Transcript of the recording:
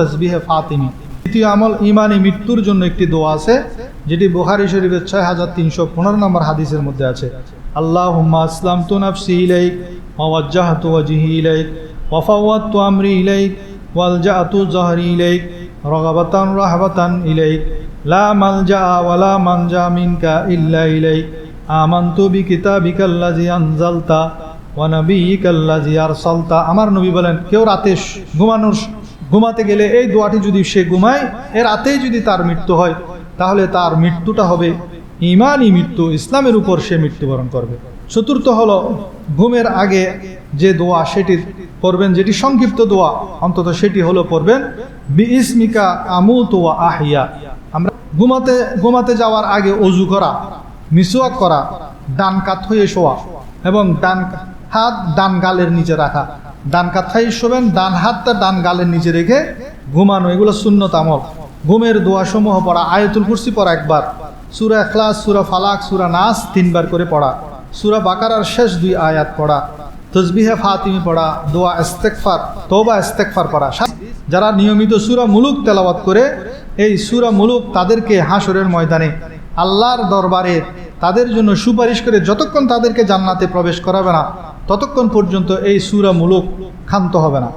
তাসবিহে ফাতিমি। দ্বিতীয় আমল ইমানি মৃত্যুর জন্য একটি দোয়া আছে, যেটি বুখারী শরীফের 6315 নম্বর হাদিসের মধ্যে আছে। আল্লাহুম্মা আসলামতু নাফসি ইলাইক ওয়া ওয়াজ্জাহতু ওয়াজহি ইলাইক ওয়া ফাওয়াদতু আমরি ইলাইক ওয়ালজাতু যহরি ইলাইক রাগাবাতান রাহবাতান ইলাইক লা মালজা ওয়া লা মানজা মিনকা ইল্লা ইলাইক আমানতু বিকিতাবিকাল্লাযী আনজালতা ওয়া নাবিয়িকাল্লাযী আরসালতা। আমার নবী বলেন, কেউ রাতে ঘুমাতে গেলে এই দোয়াটি যদি সে ঘুমায়, এর রাতেই যদি তার মৃত্যু হয়, তাহলে তার মৃত্যুটা হবে ঈমানি মৃত্যু, ইসলামের উপর সে মৃত্যুবরণ করবে। চতুর্থ হলো ঘুমের আগে যে দোয়া সেটি পড়বেন, যেটি সংক্ষিপ্ত দোয়া, অন্তত সেটি হলো পড়বেন বিইসমিকা আমুতু ওয়া আহইয়া। আমরা ঘুমাতে যাওয়ার আগে ওযু করা, মিসওয়াক করা, ডান কাত হয়ে শোয়া এবং ডান হাত ডান গালের নিচে রাখা। ডান কাত হয়ে শোবেন, ডান হাতটা ডান গালের নিচে রেখে ঘুমানো, এগুলো সুন্নত আমল। ঘুমের দোয়া সমূহ পড়া, আয়াতুল কুরসি পড়া একবার, সূরা ইখলাস, সূরা ফালাক, সূরা নাস 3 বার করে পড়া, সূরা বাকারার শেষ 2 আয়াত পড়া, তাসবিহে ফাতিমি পড়া, দোয়া ইস্তেগফার, তওবা ইস্তেগফার পড়া। যারা নিয়মিত সূরা মুলুক তেলাওয়াত করে, এই সূরা মুলুক তাদেরকে হাসরের ময়দানে আল্লাহর দরবারে তাদের জন্য সুপারিশ করে, যতক্ষণ তাদেরকে জান্নাতে প্রবেশ করাবে না ততক্ষণ পর্যন্ত এই সূরা মুলুক ক্ষান্ত হবে না।